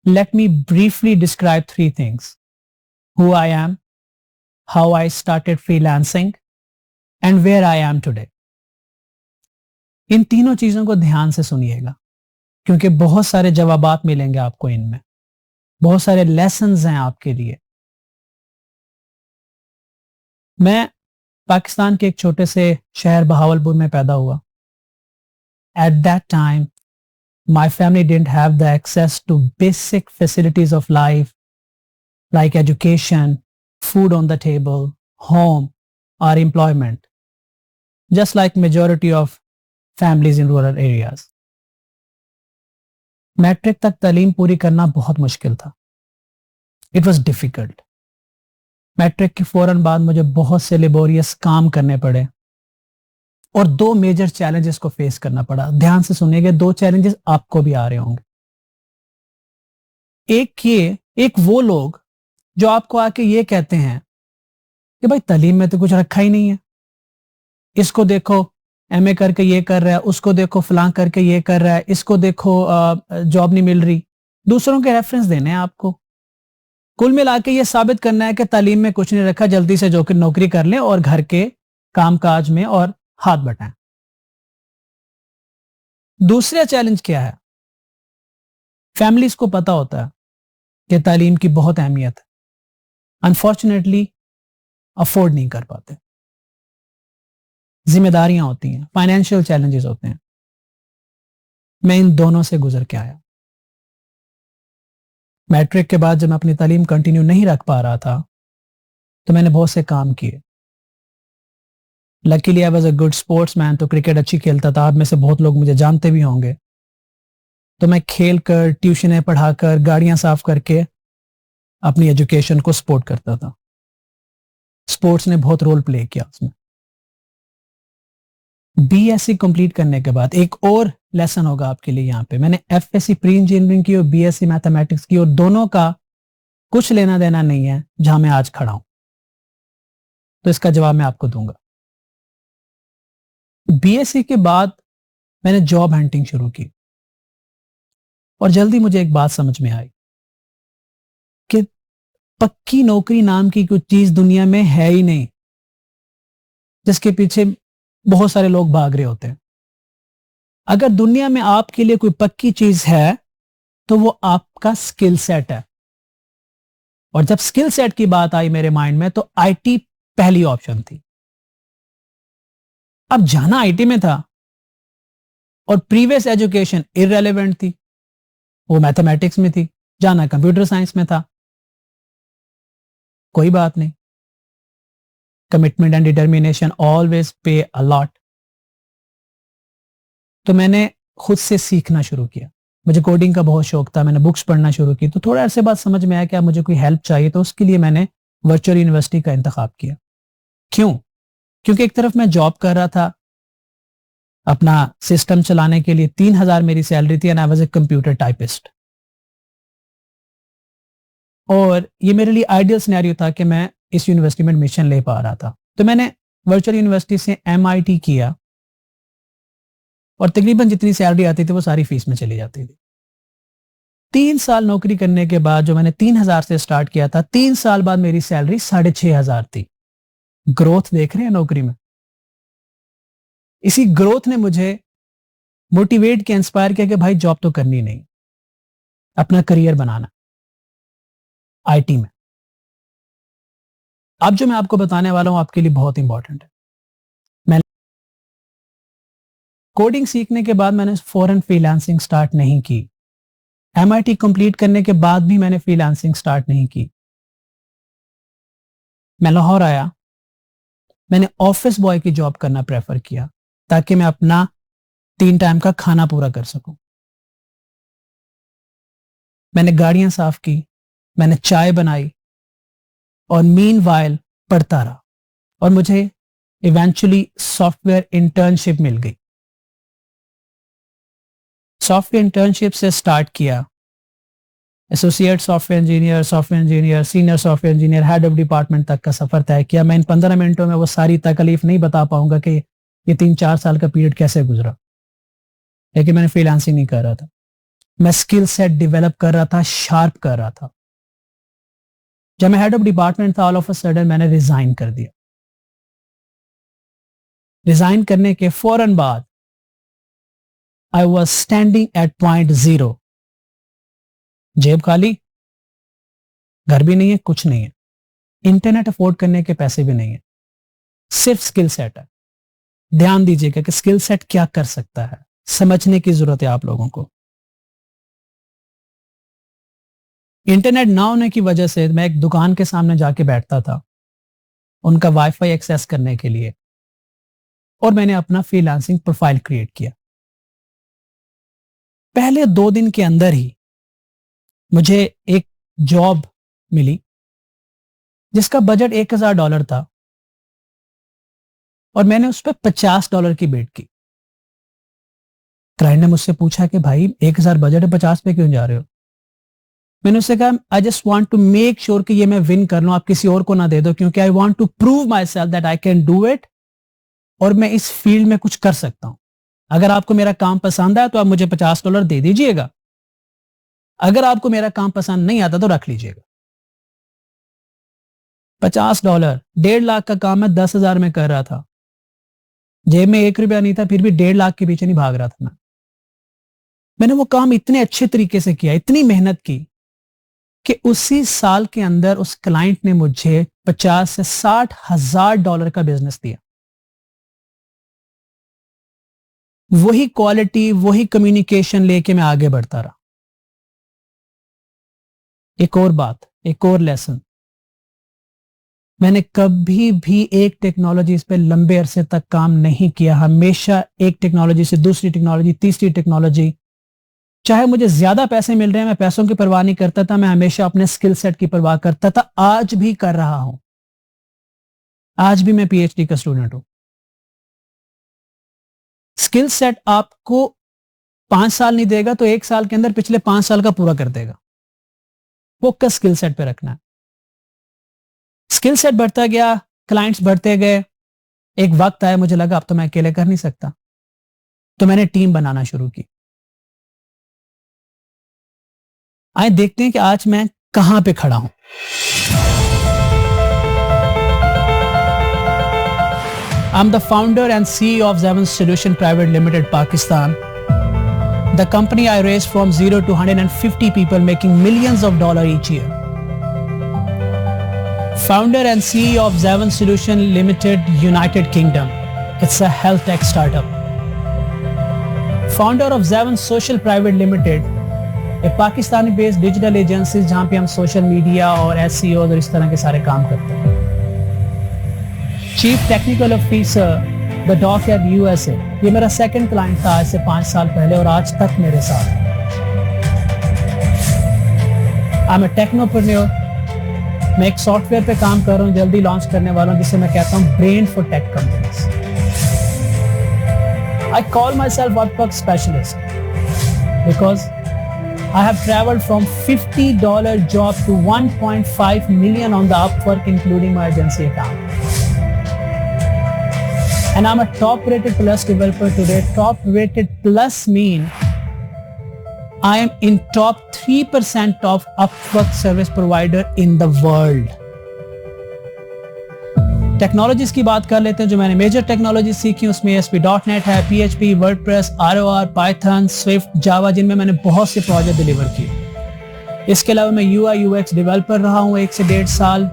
let me briefly describe three things: who I am, how I started freelancing, and where I am today. इन तीनों चीजों को ध्यान से सुनिएगा, क्योंकि बहुत सारे जवाबात मिलेंगे आपको इनमें, बहुत सारे लेसन्स हैं आपके लिए। मैं पाकिस्तान के एक छोटे से शहर बहावलपुर में पैदा हुआ। At that time, my family didn't have the access to basic facilities of life like education, food on the table, home, or employment, just like majority of families in rural areas. Matric तक तालीम पूरी करना बहुत मुश्किल था। It was difficult. Matric के फौरन बाद मुझे बहुत से लेबोरियस काम करने पड़े और दो मेजर चैलेंजेस को फेस करना पड़ा। ध्यान से सुनिएगा, दो चैलेंजेस आपको भी आ रहे होंगे। एक वो लोग जो आपको आके ये कहते हैं कि भाई तालीम में तो कुछ रखा ही नहीं है, इसको देखो एमए करके ये कर रहा है, उसको देखो फलां करके ये कर रहा है, इसको देखो जॉब नहीं मिल रही। दूसरों के रेफरेंस देने हैं आपको। कुल मिला के ये साबित करना है कि तालीम में कुछ नहीं रखा, जल्दी से जो कि नौकरी कर लें और घर के कामकाज में और हाथ बटाएं। दूसरा चैलेंज क्या है? फैमिलीज को पता होता है कि तालीम की बहुत अहमियत है, अनफॉर्चुनेटली अफोर्ड नहीं कर पाते। जिम्मेदारियां होती हैं, फाइनेंशियल चैलेंजेस होते हैं। मैं इन दोनों से गुजर के आया। मैट्रिक के बाद जब मैं अपनी तालीम कंटिन्यू नहीं रख पा रहा था तो मैंने बहुत से काम किए। Luckily I was a good sportsman, तो क्रिकेट अच्छी खेलता था। आप में से बहुत लोग मुझे जानते भी होंगे। तो मैं खेल कर, ट्यूशनें पढ़ाकर, गाड़ियां साफ करके अपनी एजुकेशन को सपोर्ट करता था। स्पोर्ट्स ने बहुत रोल प्ले किया उसमें। बीएससी कंप्लीट करने के बाद एक और लेसन होगा आपके लिए यहाँ पे। मैंने एफएससी प्री इंजीनियरिंग की और बीएससी मैथमेटिक्स की, और दोनों का कुछ लेना देना नहीं है जहां मैं आज खड़ा हूं। तो इसका जवाब मैं आपको दूंगा। बीएससी के बाद मैंने जॉब हंटिंग शुरू की और जल्दी मुझे एक बात समझ में आई कि पक्की नौकरी नाम की कुछ चीज दुनिया में है ही नहीं, जिसके पीछे बहुत सारे लोग भाग रहे होते हैं। अगर दुनिया में आपके लिए कोई पक्की चीज है तो वो आपका स्किल सेट है। और जब स्किल सेट की बात आई मेरे माइंड में तो आईटी पहली ऑप्शन थी। अब जाना आईटी में था और प्रीवियस एजुकेशन इररेलेवेंट थी, वो मैथमेटिक्स में थी, जाना कंप्यूटर साइंस में था। कोई बात नहीं, कमिटमेंट एंड डिटर्मिनेशन ऑलवेज पे अ लॉट। तो मैंने खुद से सीखना शुरू किया। मुझे कोडिंग का बहुत शौक था, मैंने बुक्स पढ़ना शुरू की। तो थोड़ा अरसे बाद समझ में आया कि मुझे कोई हेल्प चाहिए, तो उसके लिए मैंने वर्चुअल यूनिवर्सिटी का इंतखाब किया। क्यों? क्योंकि एक तरफ मैं जॉब कर रहा था अपना सिस्टम चलाने के लिए, 3,000 मेरी सैलरी थी and I was a computer typist. और ये मेरे लिए आइडियल सिनेरियो था कि मैं इस यूनिवर्सिटी में एडमिशन ले पा रहा था। तो मैंने वर्चुअल यूनिवर्सिटी से एमआईटी किया और तकरीबन जितनी सैलरी आती थी वो सारी फीस में चली जाती थी। 3 साल नौकरी करने के बाद जो मैंने 3,000 से स्टार्ट किया था, 3 साल बाद मेरी सैलरी 6,500 थी। ग्रोथ देख रहे हैं नौकरी में। इसी ग्रोथ ने मुझे मोटिवेट किया, इंस्पायर किया कि भाई जॉब तो करनी नहीं, अपना करियर बनाना आईटी में। अब जो मैं आपको बताने वाला हूं आपके लिए बहुत इंपॉर्टेंट है। मैं कोडिंग सीखने के बाद मैंने फौरन फ्रीलांसिंग स्टार्ट नहीं की। एमआईटी कंप्लीट करने के बाद भी मैंने फ्रीलांसिंग स्टार्ट नहीं की। मैं लाहौर आया, मैंने ऑफिस बॉय की जॉब करना प्रेफर किया ताकि मैं अपना 3 टाइम का खाना पूरा कर सकूं। मैंने गाड़ियां साफ की, मैंने चाय बनाई और मीनवाइल पढ़ता रहा और मुझे इवेंचुअली सॉफ्टवेयर इंटर्नशिप मिल गई। सॉफ्टवेयर इंटर्नशिप से स्टार्ट किया, associate software engineer, senior software engineer, head of department तक का सफर तय किया। मैं इन 15 मिनटों में वो सारी तकलीफ नहीं बता पाऊंगा कि ये 3-4 साल का पीरियड कैसे गुजरा, लेकिन मैंने फ्रीलांसिंग नहीं कर रहा था। मैं स्किल सेट डेवलप कर रहा था, शार्प कर रहा था। जब मैं हेड ऑफ डिपार्टमेंट था, ऑल ऑफ अ सडन मैंने रिजाइन कर दिया। रिजाइन करने के फौरन बाद I was standing at point zero. जेब खाली, घर भी नहीं है, कुछ नहीं है, इंटरनेट अफोर्ड करने के पैसे भी नहीं है, सिर्फ स्किल सेट है। ध्यान दीजिएगा कि स्किल सेट क्या कर सकता है, समझने की जरूरत है आप लोगों को। इंटरनेट ना होने की वजह से मैं एक दुकान के सामने जाके बैठता था उनका वाईफाई एक्सेस करने के लिए, और मैंने अपना फ्रीलांसिंग प्रोफाइल क्रिएट किया। पहले 2 दिन के अंदर ही मुझे एक जॉब मिली जिसका बजट $1000 था, और मैंने उस पर $50 की बेट की। क्लाइंट ने मुझसे पूछा कि भाई 1000 बजट है, 50 पे क्यों जा रहे हो? मैंने उससे कहा I just want to make sure कि ये मैं विन कर लूं, आप किसी और को ना दे दो, क्योंकि I want to prove myself that I can do it, और मैं इस फील्ड में कुछ कर सकता हूं। अगर आपको मेरा काम पसंद आया तो आप मुझे $50 दे दीजिएगा, अगर आपको मेरा काम पसंद नहीं आता तो रख लीजिएगा। $50, 1.5 लाख का काम मैं 10,000 में कर रहा था। जेब में 1 रुपया नहीं था, फिर भी 1.5 लाख के पीछे नहीं भाग रहा था। मैंने वो काम इतने अच्छे तरीके से किया, इतनी मेहनत की, कि उसी साल के अंदर उस क्लाइंट ने मुझे 50 से $60,000 का बिजनेस दिया। वही क्वालिटी, वही कम्युनिकेशन लेके मैं आगे बढ़ता रहा। एक और बात, एक और लेसन, मैंने कभी भी एक टेक्नोलॉजी पे लंबे अरसे तक काम नहीं किया। हमेशा एक टेक्नोलॉजी से दूसरी टेक्नोलॉजी, तीसरी टेक्नोलॉजी, चाहे मुझे ज्यादा पैसे मिल रहे हैं, मैं पैसों की परवाह नहीं करता था, मैं हमेशा अपने स्किल सेट की परवाह करता था। आज भी कर रहा हूं, आज भी मैं पीएचडी का स्टूडेंट हूं। स्किल सेट आपको 5 साल नहीं देगा तो 1 साल के अंदर पिछले 5 साल का पूरा कर देगा। फोकस स्किल सेट पे रखना है। स्किल सेट बढ़ता गया, क्लाइंट्स बढ़ते गए। एक वक्त आया मुझे लगा अब तो मैं अकेले कर नहीं सकता, तो मैंने टीम बनाना शुरू की। आइए देखते हैं कि आज मैं कहां पे खड़ा हूं। I'm the founder and CEO of Zeven Solution Private Limited, Pakistan. The company I raised from 0 to 150 people, making millions of dollars each year. Founder and CEO of Zeven Solution Limited, United Kingdom. It's a health tech startup. Founder of Zeven Social Private Limited, एक Pakistani based digital agency जहां पे हम social media और SEO और इस तरह के सारे काम करते हैं। Chief technical officer the doc at USA, ये मेरा सेकंड क्लाइंट था आज से 5 साल पहले, और आज तक मेरे साथ। आई एम अ टेक्नोप्रेन्योर, मैं एक सॉफ्टवेयर पे काम कर रहा हूँ, जल्दी लॉन्च करने वाला हूँ, जिसे मैं कहता हूँ brain for tech companies. I call myself work work specialist because I have traveled from $50 job to 1.5 million on the Upwork, including my agency account. And I'm a top-rated plus developer today. Top-rated plus mean I am in top 3% of Upwork service provider in the world. Technologies की बात कर लेते हैं। जो मैंने major technology सीखी उसमें ASP.NET है, PHP, WordPress, ROR, Python, Swift, Java, जिनमें मैंने बहुत से प्रोजेक्ट डिलीवर किए। इसके अलावा मैं UI UX डेवलपर रहा हूँ 1 से 1.5 साल।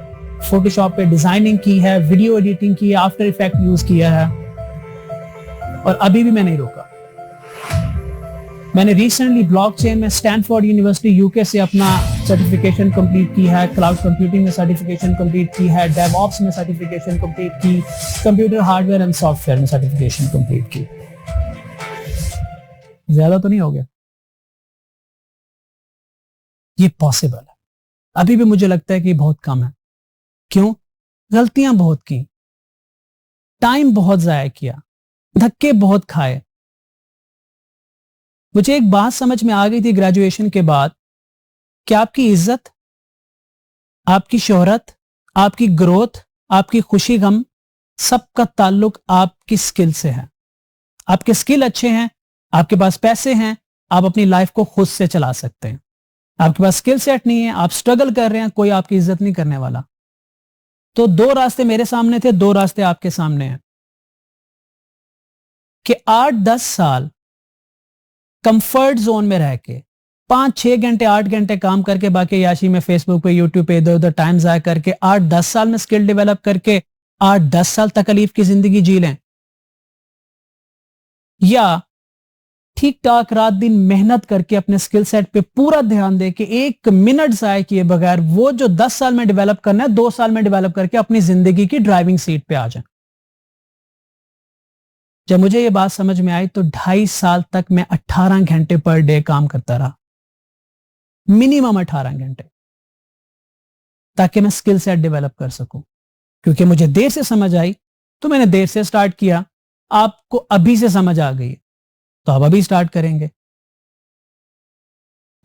फोटोशॉप पे डिजाइनिंग की है, वीडियो एडिटिंग की है, आफ्टर इफेक्ट यूज किया है, और अभी भी मैं नहीं रोका। मैंने रिसेंटली ब्लॉकचेन में स्टैनफोर्ड यूनिवर्सिटी यूके से अपना सर्टिफिकेशन कंप्लीट की है, क्लाउड कंप्यूटिंग में सर्टिफिकेशन कंप्लीट की है, डेवऑप्स में सर्टिफिकेशन कंप्लीट की, कंप्यूटर हार्डवेयर एंड सॉफ्टवेयर में सर्टिफिकेशन कंप्लीट की। ज्यादा तो नहीं हो गया? ये पॉसिबल है। अभी भी मुझे लगता है कि बहुत कम है। क्यों? गलतियां बहुत की, टाइम बहुत जाया किया, धक्के बहुत खाए। मुझे एक बात समझ में आ गई थी ग्रेजुएशन के बाद कि आपकी इज्जत, आपकी शोहरत, आपकी ग्रोथ, आपकी खुशी गम, सबका ताल्लुक आपकी स्किल से है। आपके स्किल अच्छे हैं, आपके पास पैसे हैं, आप अपनी लाइफ को खुद से चला सकते हैं। आपके पास स्किल सेट नहीं है, आप स्ट्रगल कर रहे हैं, कोई आपकी इज्जत नहीं करने वाला। तो 2 रास्ते मेरे सामने थे, 2 रास्ते आपके सामने हैं कि 8-10 साल कंफर्ट जोन में रह के 5-6 घंटे 8 घंटे काम करके बाकी याशी में फेसबुक पे यूट्यूब पे इधर उधर टाइम जाया करके 8-10 साल में स्किल डेवलप करके 8-10 साल तकलीफ की जिंदगी जी लें, या ठीक ठाक रात दिन मेहनत करके अपने स्किल सेट पे पूरा ध्यान दे के 1 मिनट जाया किए बगैर वो जो 10 साल में डेवलप करना है 2 साल में डेवलप करके अपनी जिंदगी की ड्राइविंग सीट पे आ जाए। जब मुझे ये बात समझ में आई तो 2.5 साल तक मैं 18 घंटे पर डे काम करता रहा, मिनिमम 18 घंटे, ताकि मैं स्किल सेट डेवलप कर सकूं। क्योंकि मुझे देर से समझ आई तो मैंने देर से स्टार्ट किया। आपको अभी से समझ आ गई तो आप अभी स्टार्ट करेंगे।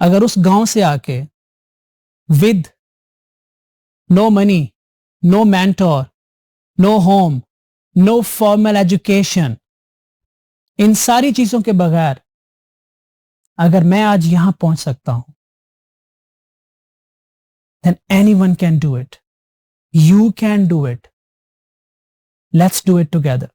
अगर उस गांव से आके with no money, no mentor, no home, no formal education, इन सारी चीजों के बगैर अगर मैं आज यहां पहुंच सकता हूं, then anyone can do it. You can do it. Let's do it together.